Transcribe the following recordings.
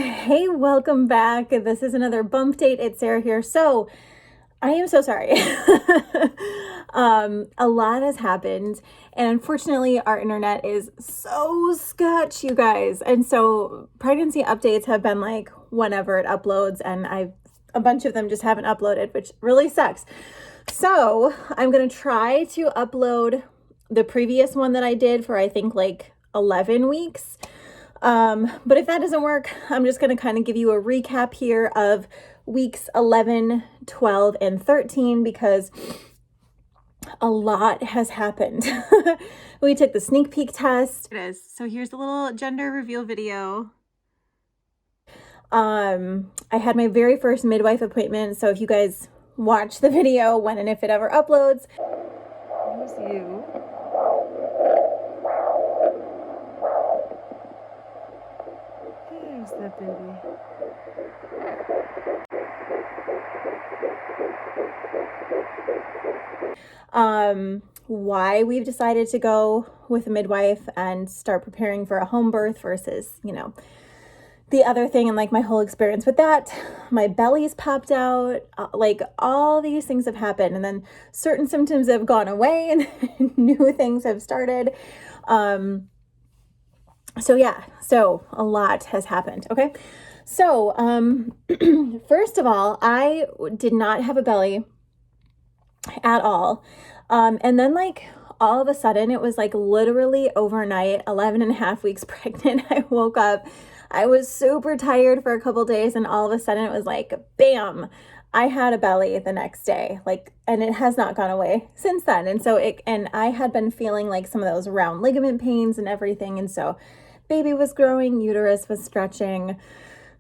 Hey, welcome back. This is another bump date. It's Sarah here. So I am so sorry. A lot has happened, and unfortunately our internet is so sketch, you guys. And so pregnancy updates have been like whenever it uploads, and a bunch of them just haven't uploaded, which really sucks. So I'm gonna try to upload the previous one that I did for I think like 11 weeks. But if that doesn't work, I'm just going to kind of give you a recap here of weeks 11, 12, and 13 because a lot has happened. We took the sneak peek test. It is. So here's the little gender reveal video. I had my very first midwife appointment. So if you guys watch the video when and if it ever uploads, here's you. There's that baby. Why we've decided to go with a midwife and start preparing for a home birth versus, the other thing, and like my whole experience with that. My belly's popped out, like all these things have happened, and then certain symptoms have gone away and new things have started. So a lot has happened. Okay. So, first of all, I did not have a belly at all. And then like all of a sudden it was like literally overnight, 11 and a half weeks pregnant. I woke up, I was super tired for a couple days, and all of a sudden it was like, bam, I had a belly the next day, and it has not gone away since then. And so and I had been feeling like some of those round ligament pains and everything. And so baby was growing, uterus was stretching,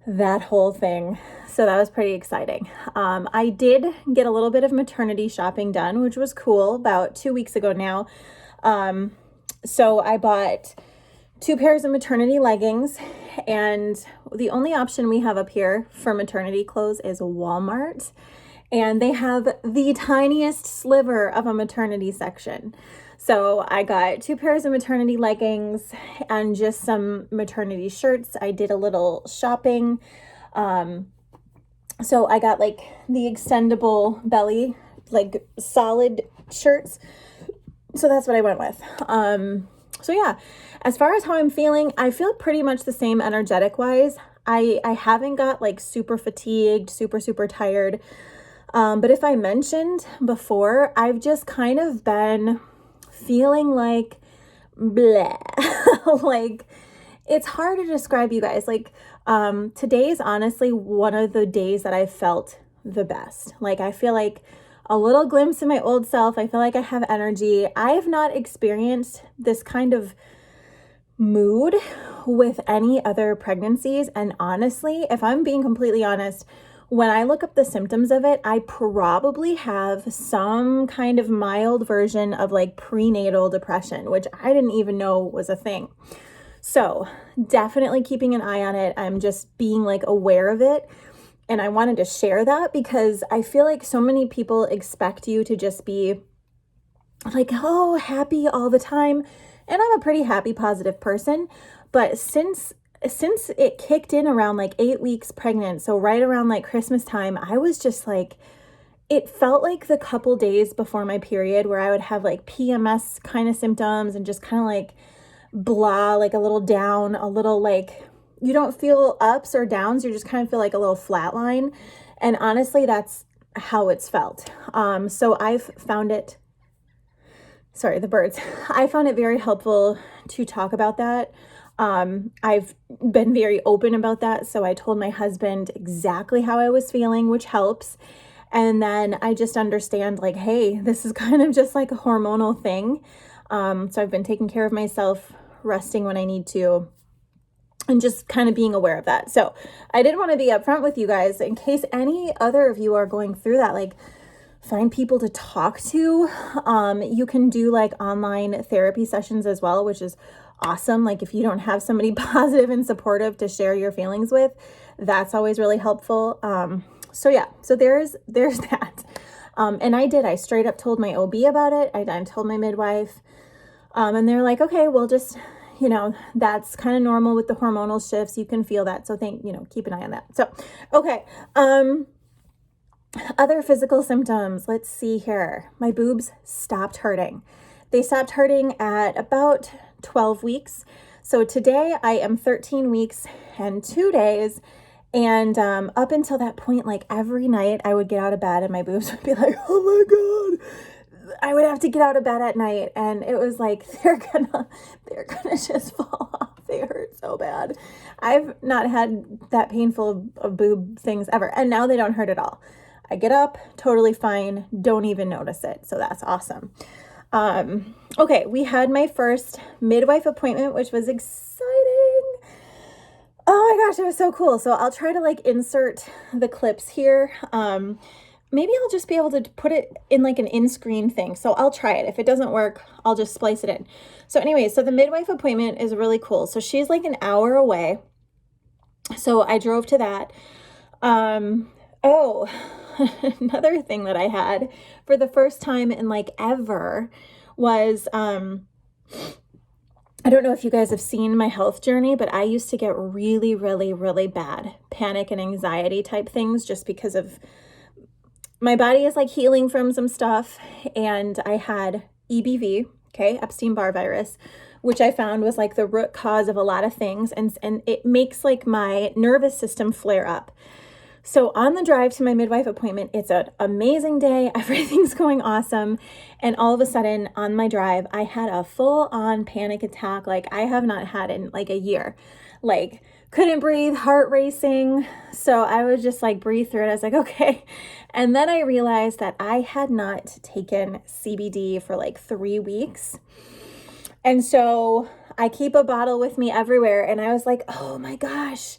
that whole thing. So that was pretty exciting. I did get a little bit of maternity shopping done, which was cool, about 2 weeks ago now. So I bought 2 pairs of maternity leggings, and the only option we have up here for maternity clothes is Walmart, and they have the tiniest sliver of a maternity section. So I got 2 pairs of maternity leggings and just some maternity shirts. I did a little shopping. So I got like the extendable belly, like solid shirts. So that's what I went with. So yeah, as far as how I'm feeling, I feel pretty much the same energetic wise. I haven't got like super fatigued, super tired. But if I mentioned before, I've just kind of been feeling like bleh. Like it's hard to describe, you guys. Like today is honestly one of the days that I felt the best. Like I feel like a little glimpse of my old self. I feel like I have energy. I have not experienced this kind of mood with any other pregnancies. And honestly, if I'm being completely honest, when I look up the symptoms of it, I probably have some kind of mild version of like prenatal depression, which I didn't even know was a thing. So definitely keeping an eye on it. I'm just being like aware of it. And I wanted to share that because I feel like so many people expect you to just be like, oh, happy all the time. And I'm a pretty happy, positive person. But since it kicked in around like 8 weeks pregnant, so right around like Christmas time, I was just like, it felt like the couple days before my period where I would have like PMS kind of symptoms and just kind of like blah, like a little down, a little like, you don't feel ups or downs, you just kind of feel like a little flat line. And honestly, that's how it's felt. So I've found it, sorry, the birds. I found it very helpful to talk about that. I've been very open about that. So I told my husband exactly how I was feeling, which helps. And then I just understand like, hey, this is kind of just like a hormonal thing. So I've been taking care of myself, resting when I need to, and just kind of being aware of that. So I did want to be upfront with you guys in case any other of you are going through that, like find people to talk to. You can do like online therapy sessions as well, which is awesome. Like if you don't have somebody positive and supportive to share your feelings with, that's always really helpful. So yeah, so there's that. And I straight up told my OB about it. I told my midwife, and they're like, okay, we'll just you know, that's kind of normal with the hormonal shifts. You can feel that. So keep an eye on that. So, okay. Other physical symptoms. Let's see here. My boobs stopped hurting. They stopped hurting at about 12 weeks. So today I am 13 weeks and 2 days. And up until that point, like every night I would get out of bed and my boobs would be like, oh my God. I would have to get out of bed at night, and it was like they're gonna just fall off. They hurt so bad. I've not had that painful of boob things ever, and now they don't hurt at all. I get up totally fine, don't even notice it. So that's awesome. Okay, we had my first midwife appointment, which was exciting. Oh my gosh, it was so cool. So I'll try to like insert the clips here. Maybe I'll just be able to put it in like an in-screen thing. So I'll try it. If it doesn't work, I'll just splice it in. So anyway, so the midwife appointment is really cool. So she's like an hour away. So I drove to that. Oh, another thing that I had for the first time in like ever was, I don't know if you guys have seen my health journey, but I used to get really, really, really bad panic and anxiety type things just because of my body is like healing from some stuff. And I had EBV, okay, Epstein-Barr virus, which I found was like the root cause of a lot of things. And it makes like my nervous system flare up. So on the drive to my midwife appointment, it's an amazing day. Everything's going awesome. And all of a sudden on my drive, I had a full on panic attack. Like I have not had in like a year, like couldn't breathe, heart racing. So I would just like breathe through it. I was like, okay. And then I realized that I had not taken CBD for like 3 weeks. And so I keep a bottle with me everywhere. And I was like, oh my gosh.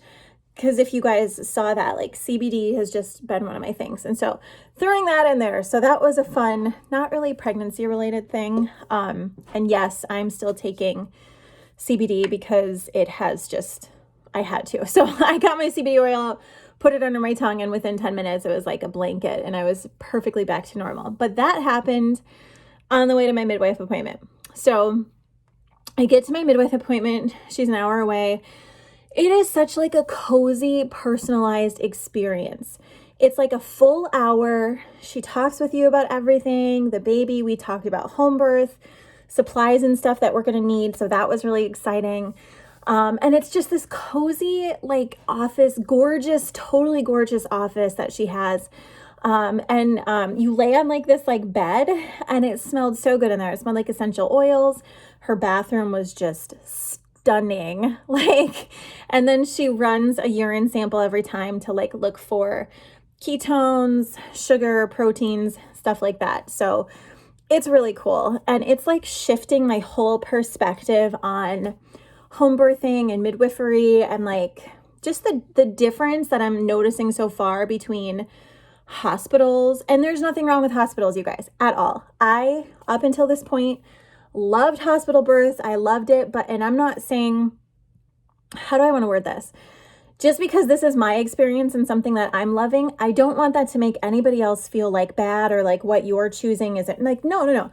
Because if you guys saw that, like CBD has just been one of my things. And so throwing that in there. So that was a fun, not really pregnancy related thing. And yes, I'm still taking CBD because it has just, I had to. So I got my CBD oil, put it under my tongue, and within 10 minutes, it was like a blanket and I was perfectly back to normal. But that happened on the way to my midwife appointment. So I get to my midwife appointment. She's an hour away. It is such like a cozy, personalized experience. It's like a full hour. She talks with you about everything. The baby, we talked about home birth, supplies and stuff that we're going to need. So that was really exciting. And it's just this cozy, like office, gorgeous, totally gorgeous office that she has. You lay on like this like bed and it smelled so good in there. It smelled like essential oils. Her bathroom was just stunning. And then she runs a urine sample every time to like look for ketones, sugar, proteins, stuff like that. So it's really cool. And it's like shifting my whole perspective on home birthing and midwifery and like just the difference that I'm noticing so far between hospitals. And there's nothing wrong with hospitals, you guys, at all. I, up until this point, loved hospital births. I loved it, and I'm not saying, how do I want to word this? Just because this is my experience and something that I'm loving, I don't want that to make anybody else feel like bad or like what you're choosing isn't like, no.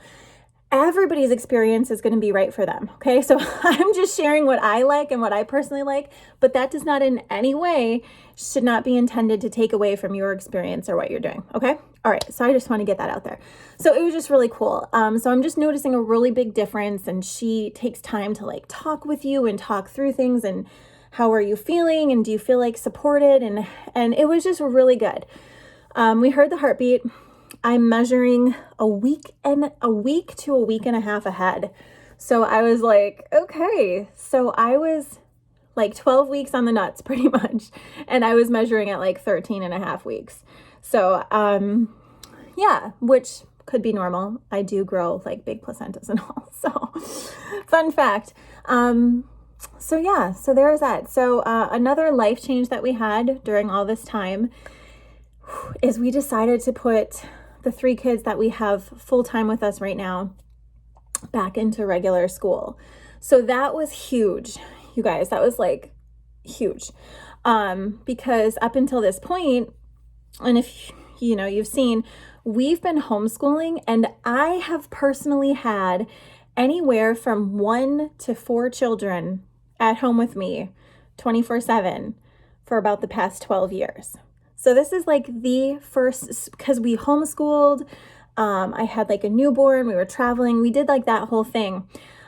Everybody's experience is going to be right for them. Okay. So I'm just sharing what I like and what I personally like, but that does not in any way should not be intended to take away from your experience or what you're doing. Okay. All right. So I just want to get that out there. So it was just really cool. So I'm just noticing a really big difference, and she takes time to like talk with you and talk through things and how are you feeling? And do you feel like supported? And it was just really good. We heard the heartbeat. I'm measuring a week to a week and a half ahead. So I was like, okay. So I was like 12 weeks on the nuts pretty much. And I was measuring at like 13 and a half weeks. So, yeah, which could be normal. I do grow like big placentas and all. So fun fact. So yeah, so there is that. So, another life change that we had during all this time is we decided to put the 3 kids that we have full-time with us right now back into regular school. So that was huge, you guys. That was like huge. Because up until this point, and if you've seen, we've been homeschooling, and I have personally had anywhere from 1 to 4 children at home with me 24/7 for about the past 12 years. So this is like the first, because we homeschooled. I had like a newborn, we were traveling, we did like that whole thing.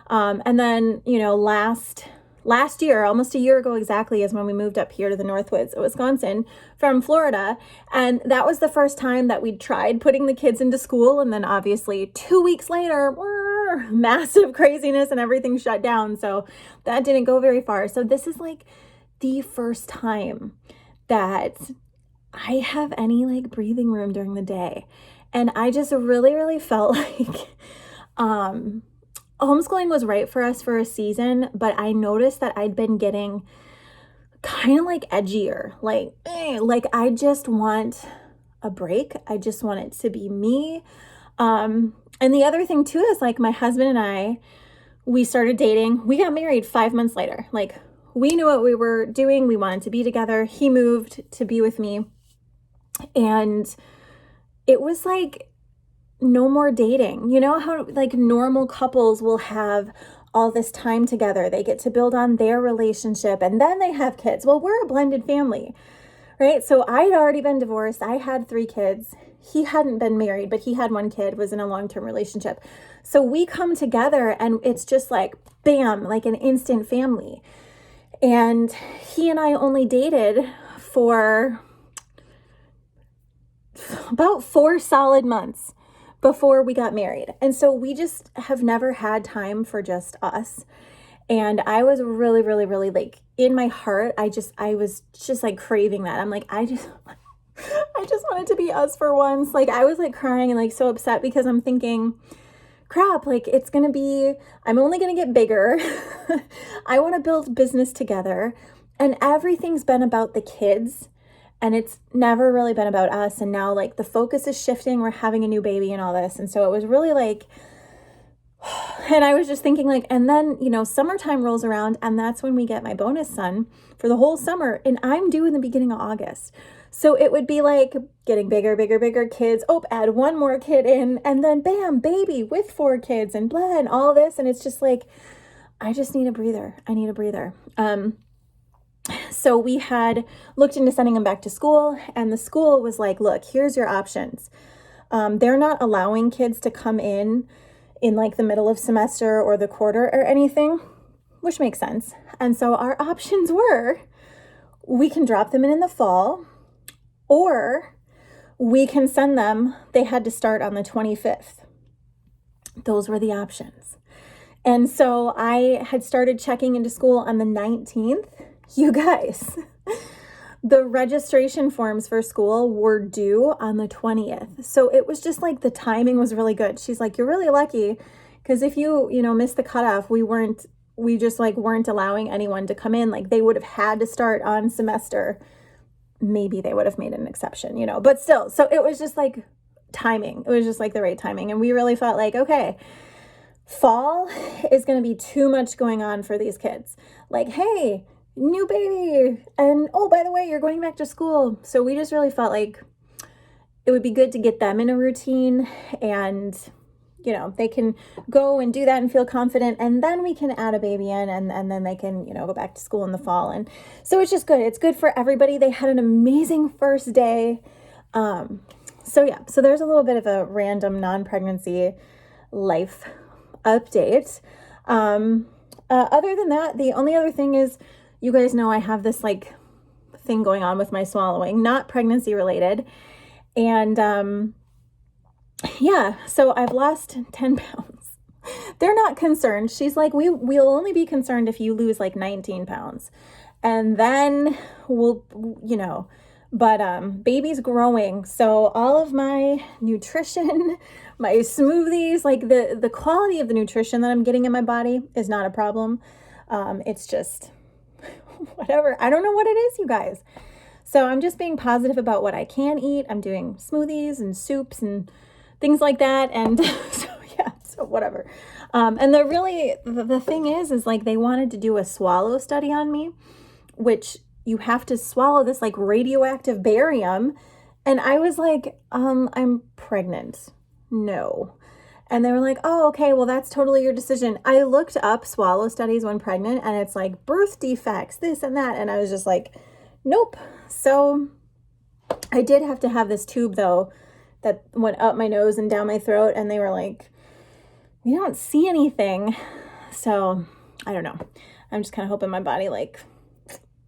And then, last year, almost a year ago exactly, is when we moved up here to the Northwoods of Wisconsin from Florida. And that was the first time that we'd tried putting the kids into school. And then obviously 2 weeks later, massive craziness and everything shut down. So that didn't go very far. So this is like the first time that I have any like breathing room during the day. And I just really, really felt like homeschooling was right for us for a season, but I noticed that I'd been getting kind of like edgier, like I just want a break. I just want it to be me. And the other thing too is like my husband and I, we started dating. We got married 5 months later. Like we knew what we were doing. We wanted to be together. He moved to be with me. And it was like no more dating. You know how like normal couples will have all this time together. They get to build on their relationship and then they have kids. Well, we're a blended family, right? So I had already been divorced. I had 3 kids. He hadn't been married, but he had 1 kid, was in a long-term relationship. So we come together and it's just like, bam, like an instant family. And he and I only dated for about 4 solid months before we got married. And so we just have never had time for just us. And I was really, really, really like in my heart, I was just like craving that. I'm like, I just wanted to be us for once. Like I was like crying and like so upset because I'm thinking, crap, like I'm only going to get bigger. I want to build business together and everything's been about the kids. And it's never really been about us. And now like the focus is shifting. We're having a new baby and all this. And so it was really like, and I was just thinking like, and then, summertime rolls around and that's when we get my bonus son for the whole summer. And I'm due in the beginning of August. So it would be like getting bigger, bigger, bigger kids. Oh, add 1 more kid in and then bam, baby with 4 kids and blah, and all this. And it's just like, I just need a breather. I need a breather. So we had looked into sending him back to school and the school was like, look, here's your options. They're not allowing kids to come in like the middle of semester or the quarter or anything, which makes sense. And so our options were, we can drop them in the fall or we can send them. They had to start on the 25th. Those were the options. And so I had started checking into school on the 19th. You guys, the registration forms for school were due on the 20th. So it was just like the timing was really good. She's like, you're really lucky because if you missed the cutoff, we just like weren't allowing anyone to come in. Like they would have had to start on semester. Maybe they would have made an exception, but still. So it was just like timing. It was just like the right timing. And we really felt like, okay, fall is going to be too much going on for these kids. Like, hey, new baby. And oh, by the way, you're going back to school. So we just really felt like it would be good to get them in a routine and, they can go and do that and feel confident. And then we can add a baby in and then they can, go back to school in the fall. And so it's just good. It's good for everybody. They had an amazing first day. So there's a little bit of a random non-pregnancy life update. Other than that, the only other thing is, you guys know I have this like thing going on with my swallowing, not pregnancy related. And so I've lost 10 pounds. They're not concerned. She's like, we'll only be concerned if you lose like 19 pounds. And then we'll, but baby's growing. So all of my nutrition, my smoothies, like the quality of the nutrition that I'm getting in my body is not a problem. It's just whatever. I don't know what it is, you guys. So I'm just being positive about what I can eat. I'm doing smoothies and soups and things like that. And so whatever. And the thing is like they wanted to do a swallow study on me, which you have to swallow this like radioactive barium. And I was like, I'm pregnant. No. And they were like, oh, okay, well, that's totally your decision. I looked up swallow studies when pregnant, and it's like birth defects, this and that. And I was just like, nope. So I did have to have this tube, though, that went up my nose and down my throat. And they were like, we don't see anything. So I don't know. I'm just kind of hoping my body like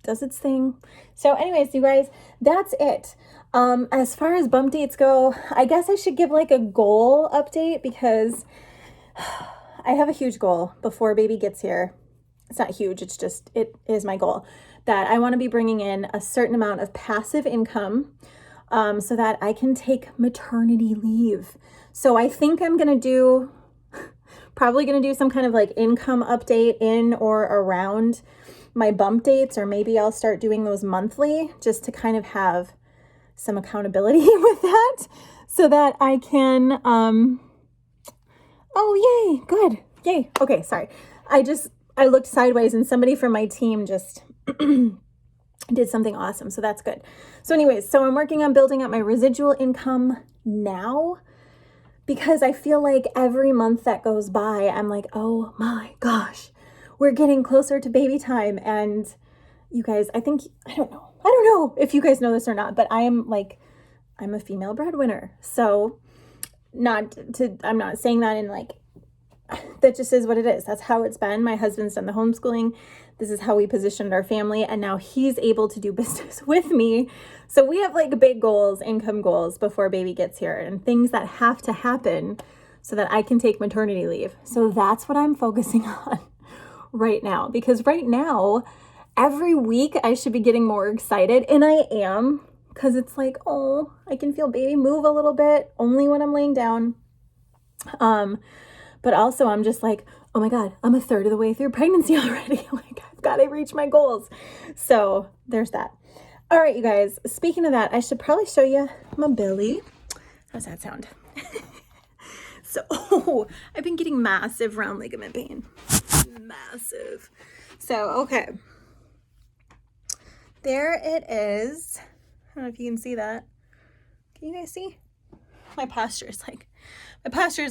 does its thing. So anyways, you guys, that's it. As far as bump dates go, I guess I should give like a goal update, because I have a huge goal before baby gets here. It's not huge. It's just, it is my goal that I want to be bringing in a certain amount of passive income, so that I can take maternity leave. So I think I'm going to do, probably going to do some kind of like income update in or around my bump dates, or maybe I'll start doing those monthly just to kind of have some accountability with that, so that I can, oh, yay, good, yay. Okay, sorry. I looked sideways and somebody from my team just did something awesome, so that's good. So anyways, so I'm working on building up my residual income now, because I feel like every month that goes by, I'm like, oh my gosh, we're getting closer to baby time. And you guys, I don't know if you guys know this or not, but I'm a female breadwinner. So I'm not saying that in like, that just is what it is. That's how it's been. My husband's done the homeschooling. This is how we positioned our family. And now he's able to do business with me. So we have like big goals, income goals before baby gets here, and things that have to happen so that I can take maternity leave. So that's what I'm focusing on right now, because right now, every week I should be getting more excited, and I am, because it's like, oh, I can feel baby move a little bit only when I'm laying down. But also I'm just like, oh my God, I'm a third of the way through pregnancy already. Like, I've got to reach my goals. So there's that. All right, you guys, speaking of that, I should probably show you my belly. How's that sound? So, I've been getting massive round ligament pain. Massive. So, okay. There it is. I don't know if you can see that. Can you guys see? My posture is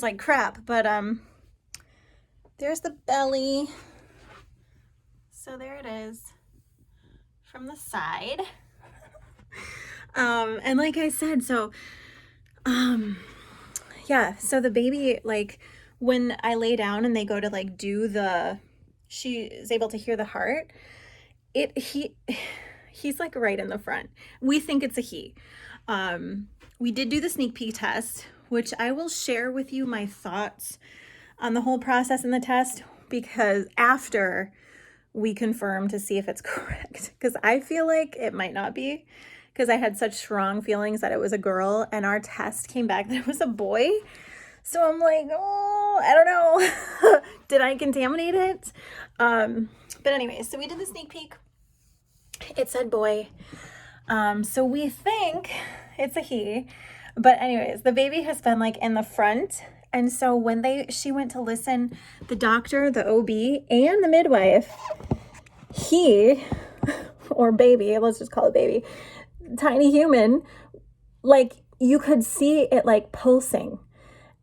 like crap, but there's the belly. So there it is from the side. And like I said, so yeah, so the baby, like when I lay down and they go to like do she is able to hear the heart, he's like right in the front. We think it's a he. We did do the sneak peek test, which I will share with you my thoughts on the whole process in the test, because after we confirm to see if it's correct, because I feel like it might not be, because I had such strong feelings that it was a girl, and our test came back that it was a boy. So I'm like, oh, I don't know. Did I contaminate it? But anyway, so we did the sneak peek. It said boy. So we think it's a he. But anyways, the baby has been like in the front. And so when she went to listen, the doctor, the OB, and the midwife, he, or baby, let's just call it baby, tiny human, like you could see it like pulsing.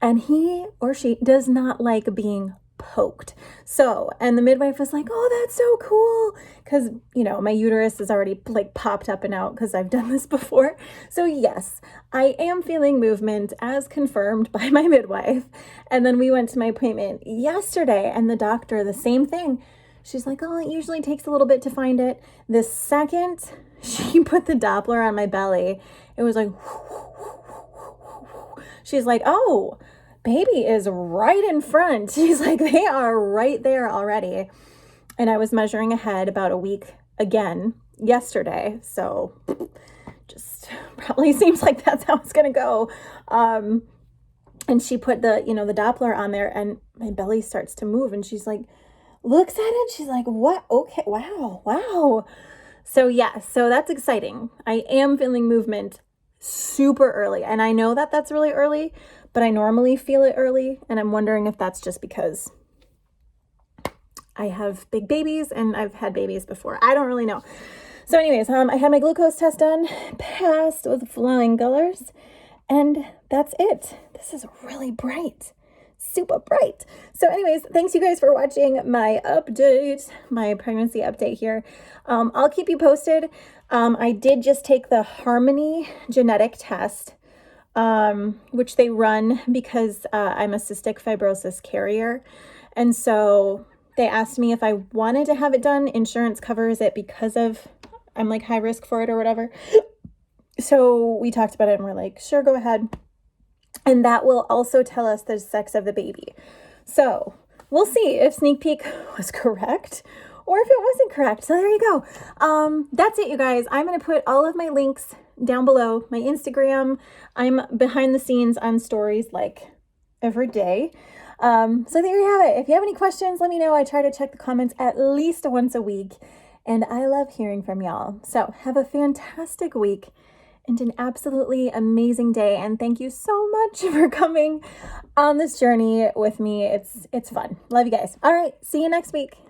And he or she does not like being poked. So, and the midwife was like, oh, that's so cool. Because, you know, my uterus is already like popped up and out because I've done this before. So yes, I am feeling movement as confirmed by my midwife. And then we went to my appointment yesterday, and the doctor, the same thing. She's like, oh, it usually takes a little bit to find it. The second she put the Doppler on my belly, it was like, she's like, oh, baby is right in front. She's like, they are right there already. And I was measuring ahead about a week again yesterday. So just probably seems like that's how it's going to go. And she put the Doppler on there, and my belly starts to move, and she's like, looks at it. She's like, what? Okay. Wow. So yeah, so that's exciting. I am feeling movement super early. And I know that that's really early, but I normally feel it early. And I'm wondering if that's just because I have big babies and I've had babies before. I don't really know. So anyways, I had my glucose test done, passed with flying colors, and that's it. This is really bright. super bright. So anyways, thanks you guys for watching my update, my pregnancy update here. I'll keep you posted. I did just take the Harmony genetic test, which they run because I'm a cystic fibrosis carrier. And so they asked me if I wanted to have it done. Insurance covers it because of I'm like high risk for it or whatever. So we talked about it and we're like, sure, go ahead. And that will also tell us the sex of the baby. So we'll see if sneak peek was correct or if it wasn't correct. So there you go. That's it, you guys. I'm going to put all of my links down below. My Instagram, I'm behind the scenes on stories like every day. So there you have it. If you have any questions, let me know. I try to check the comments at least once a week. And I love hearing from y'all. So have a fantastic week and an absolutely amazing day. And thank you so much for coming on this journey with me. It's fun. Love you guys. All right. See you next week.